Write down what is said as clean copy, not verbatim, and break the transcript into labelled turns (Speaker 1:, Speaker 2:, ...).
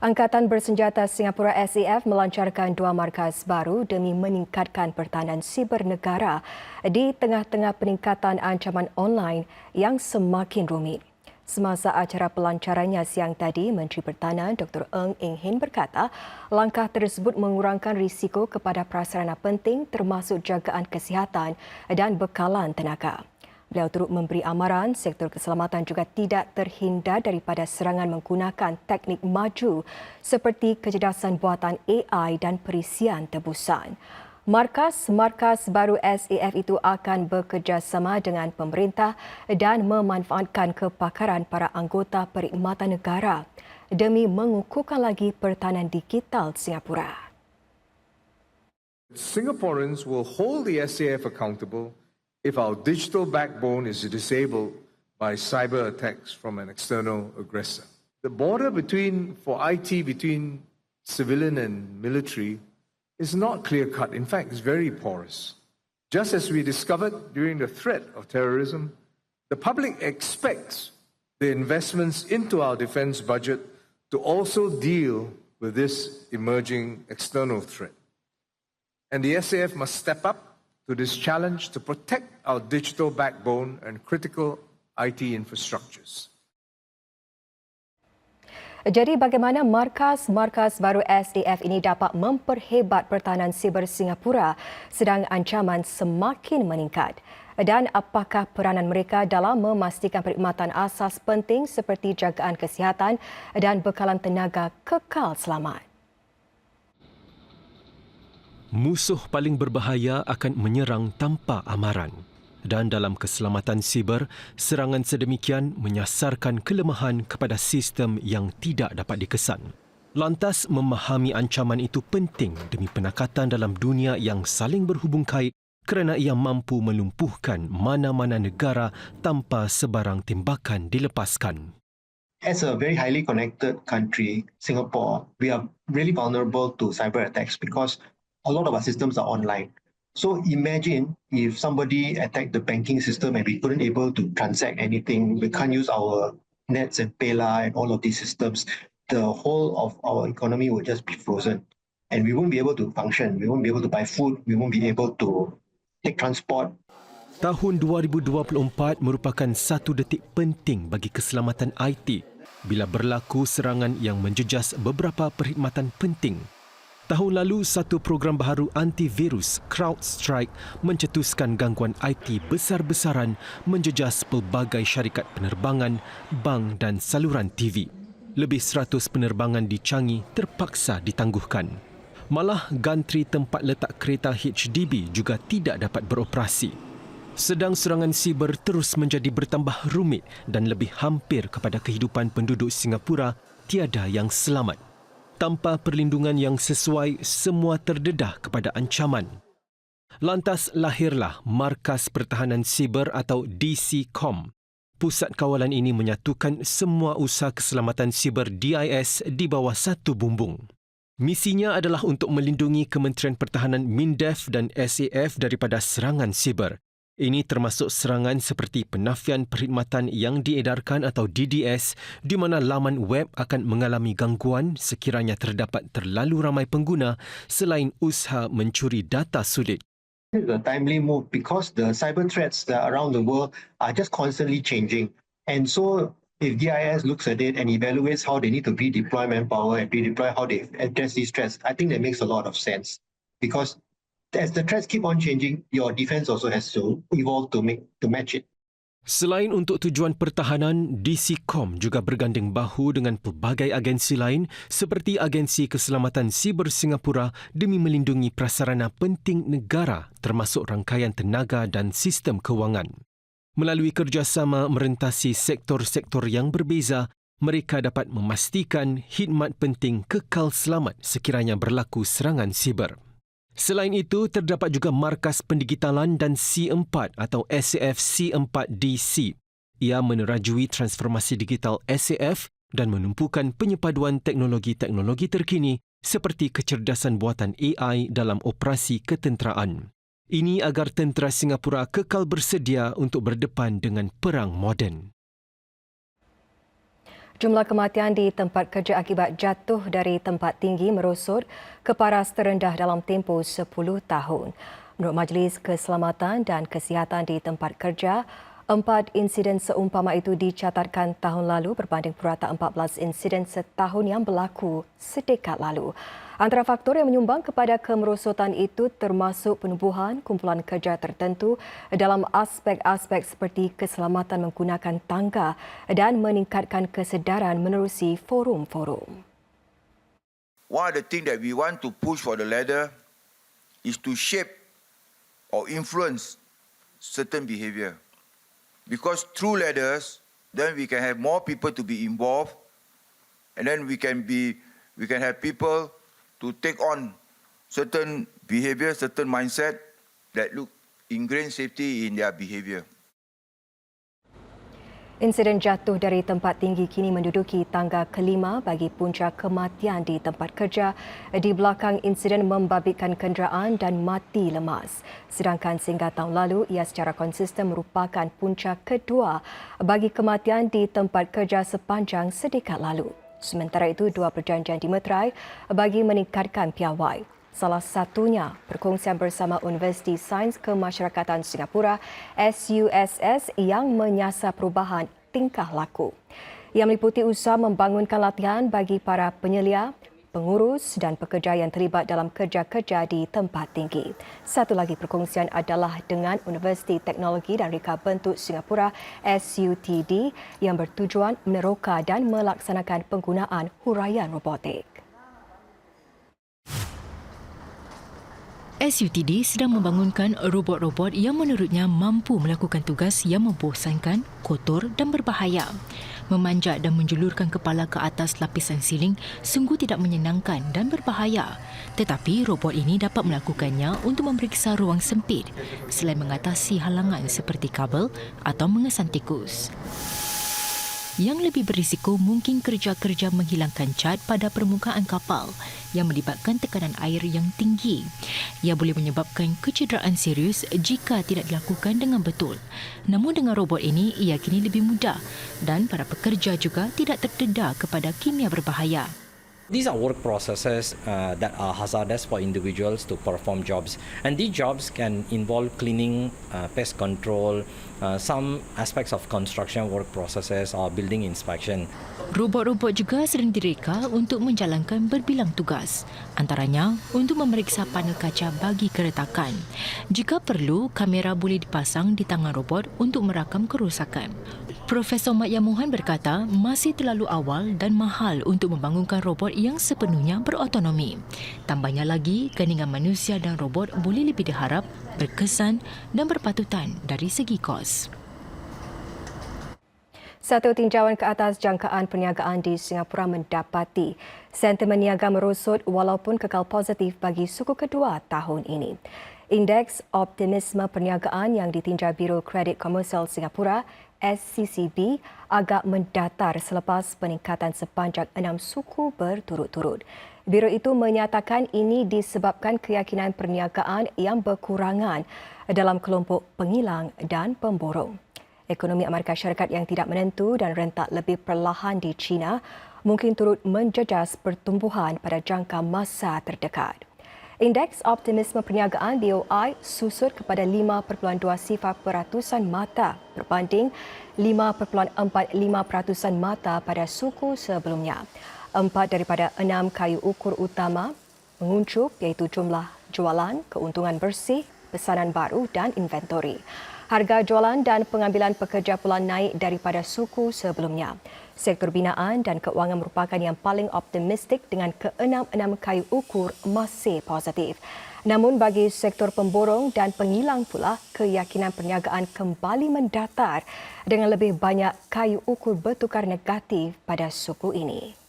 Speaker 1: Angkatan Bersenjata Singapura SAF melancarkan 2 markas baru demi meningkatkan pertahanan siber negara di tengah-tengah peningkatan ancaman online yang semakin rumit. Semasa acara pelancarannya siang tadi, Menteri Pertahanan Dr. Ng Eng Hen berkata, langkah tersebut mengurangkan risiko kepada prasarana penting termasuk jagaan kesihatan dan bekalan tenaga. Beliau turut memberi amaran sektor keselamatan juga tidak terhindar daripada serangan menggunakan teknik maju seperti kecerdasan buatan AI dan perisian tebusan. Markas baru SAF itu akan bekerjasama dengan pemerintah dan memanfaatkan kepakaran para anggota perkhidmatan negara demi mengukuhkan lagi pertahanan digital Singapura.
Speaker 2: Singaporeans will hold the SAF accountable if our digital backbone is disabled by cyber attacks from an external aggressor. The border for IT between civilian and military is not clear-cut. In fact, it's very porous. Just as we discovered during the threat of terrorism, the public expects the investments into our defense budget to also deal with this emerging external threat. And the SAF must step up to this challenge to protect our digital backbone and critical IT infrastructures.
Speaker 1: Jadi bagaimana markas baru SAF ini dapat memperhebat pertahanan siber Singapura sedang ancaman semakin meningkat? Dan apakah peranan mereka dalam memastikan perkhidmatan asas penting seperti jagaan kesihatan dan bekalan tenaga kekal selamat?
Speaker 3: Musuh paling berbahaya akan menyerang tanpa amaran. Dan dalam keselamatan siber, serangan sedemikian menyasarkan kelemahan kepada sistem yang tidak dapat dikesan. Lantas, memahami ancaman itu penting demi penakatan dalam dunia yang saling berhubung kait kerana ia mampu melumpuhkan mana-mana negara tanpa sebarang tembakan dilepaskan.
Speaker 4: As a very highly connected country, Singapore, we are really vulnerable to cyber attacks because a lot of our systems are online. So imagine if somebody attacked the banking system and we couldn't able to transact anything, we can't use our nets and PayLah and all of these systems, the whole of our economy would just be frozen. And we won't be able to function, we won't be able to buy food, we won't be able to take transport.
Speaker 3: Tahun 2024 merupakan satu detik penting bagi keselamatan IT bila berlaku serangan yang menjejas beberapa perkhidmatan penting. Tahun lalu, satu program baharu antivirus, CrowdStrike, mencetuskan gangguan IT besar-besaran menjejas pelbagai syarikat penerbangan, bank dan saluran TV. Lebih 100 penerbangan di Changi terpaksa ditangguhkan. Malah, gantri tempat letak kereta HDB juga tidak dapat beroperasi. Sedang serangan siber terus menjadi bertambah rumit dan lebih hampir kepada kehidupan penduduk Singapura, tiada yang selamat. Tanpa perlindungan yang sesuai, semua terdedah kepada ancaman. Lantas lahirlah Markas Pertahanan Siber atau DCCOM. Pusat kawalan ini menyatukan semua usaha keselamatan siber DIS di bawah satu bumbung. Misinya adalah untuk melindungi Kementerian Pertahanan MINDEF dan SAF daripada serangan siber. Ini termasuk serangan seperti penafian perkhidmatan yang diedarkan atau DDS di mana laman web akan mengalami gangguan sekiranya terdapat terlalu ramai pengguna selain usaha mencuri data sulit.
Speaker 4: It's a timely move because the cyber threats that are around the world are just constantly changing. And so if DIS looks at it and evaluates how they need to redeploy manpower and redeploy how they address these threats, I think that makes a lot of sense. Because as the threats keep on changing, your defense also has to evolve to match it.
Speaker 3: Selain untuk tujuan pertahanan, DCCOM juga berganding bahu dengan pelbagai agensi lain seperti Agensi Keselamatan Siber Singapura demi melindungi prasarana penting negara termasuk rangkaian tenaga dan sistem kewangan. Melalui kerjasama merentasi sektor-sektor yang berbeza, mereka dapat memastikan khidmat penting kekal selamat sekiranya berlaku serangan siber. Selain itu, terdapat juga Markas Pendigitalan dan C4 atau SAF C4DC. Ia menerajui transformasi digital SAF dan menumpukan penyepaduan teknologi-teknologi terkini seperti kecerdasan buatan AI dalam operasi ketenteraan. Ini agar tentera Singapura kekal bersedia untuk berdepan dengan perang moden.
Speaker 1: Jumlah kematian di tempat kerja akibat jatuh dari tempat tinggi merosot ke paras terendah dalam tempoh 10 tahun. Menurut Majlis Keselamatan dan Kesihatan di tempat kerja, 4 insiden seumpama itu dicatatkan tahun lalu berbanding purata 14 insiden setahun yang berlaku sedekad lalu. Antara faktor yang menyumbang kepada kemerosotan itu termasuk penubuhan kumpulan kerja tertentu dalam aspek-aspek seperti keselamatan menggunakan tangga dan meningkatkan kesedaran menerusi forum-forum.
Speaker 5: One of the things that we want to push for the ladder is to shape or influence certain behavior. Because through ladders, then we can have more people to be involved, and then we can have people to take on certain behavior, certain mindset that look ingrained safety in their behavior.
Speaker 1: Insiden jatuh dari tempat tinggi kini menduduki tangga kelima bagi punca kematian di tempat kerja. Di belakang insiden membabitkan kenderaan dan mati lemas. Sedangkan sehingga tahun lalu, ia secara konsisten merupakan punca kedua bagi kematian di tempat kerja sepanjang sedekad lalu. Sementara itu, 2 perjanjian dimeterai bagi meningkatkan piawai. Salah satunya perkongsian bersama Universiti Sains Kemasyarakatan Singapura SUSS yang menyasar perubahan tingkah laku. Ia meliputi usaha membangunkan latihan bagi para penyelia, pengurus dan pekerja yang terlibat dalam kerja-kerja di tempat tinggi. Satu lagi perkongsian adalah dengan Universiti Teknologi dan Reka Bentuk Singapura SUTD yang bertujuan meneroka dan melaksanakan penggunaan huraian robotik.
Speaker 6: SUTD sedang membangunkan robot-robot yang menurutnya mampu melakukan tugas yang membosankan, kotor dan berbahaya. Memanjat dan menjulurkan kepala ke atas lapisan siling sungguh tidak menyenangkan dan berbahaya. Tetapi robot ini dapat melakukannya untuk memeriksa ruang sempit selain mengatasi halangan seperti kabel atau mengesan tikus. Yang lebih berisiko mungkin kerja-kerja menghilangkan cat pada permukaan kapal yang melibatkan tekanan air yang tinggi. Ia boleh menyebabkan kecederaan serius jika tidak dilakukan dengan betul. Namun dengan robot ini, ia kini lebih mudah dan para pekerja juga tidak terdedah kepada kimia berbahaya.
Speaker 7: These are work processes that are hazardous for individuals to perform jobs, and these jobs can involve cleaning, pest control, some aspects of construction work processes or building inspection.
Speaker 6: Robot-robot juga sering direka untuk menjalankan berbilang tugas, antaranya untuk memeriksa panel kaca bagi keretakan. Jika perlu, kamera boleh dipasang di tangan robot untuk merakam kerosakan. Profesor Mat Yamuhan berkata masih terlalu awal dan mahal untuk membangunkan robot yang sepenuhnya berotonomi. Tambahnya lagi, gandingan manusia dan robot boleh lebih diharap, berkesan dan berpatutan dari segi kos.
Speaker 1: Satu tinjauan ke atas jangkaan perniagaan di Singapura mendapati sentimen niaga merosot walaupun kekal positif bagi suku kedua tahun ini. Indeks optimisme perniagaan yang ditinjau Biro Kredit Komersial Singapura SCCB agak mendatar selepas peningkatan sepanjang 6 suku berturut-turut. Biro itu menyatakan ini disebabkan keyakinan perniagaan yang berkurangan dalam kelompok pengilang dan pemborong. Ekonomi Amerika Syarikat yang tidak menentu dan rentak lebih perlahan di China mungkin turut menjejas pertumbuhan pada jangka masa terdekat. Indeks optimisme perniagaan BOI susut kepada 5.2% mata berbanding 5.45% mata pada suku sebelumnya. 4 daripada 6 kayu ukur utama menguncup iaitu jumlah jualan, keuntungan bersih, pesanan baru dan inventori. Harga jualan dan pengambilan pekerja pula naik daripada suku sebelumnya. Sektor binaan dan keuangan merupakan yang paling optimistik dengan ke-6 kayu ukur masih positif. Namun bagi sektor pemborong dan pengilang pula, keyakinan perniagaan kembali mendatar dengan lebih banyak kayu ukur bertukar negatif pada suku ini.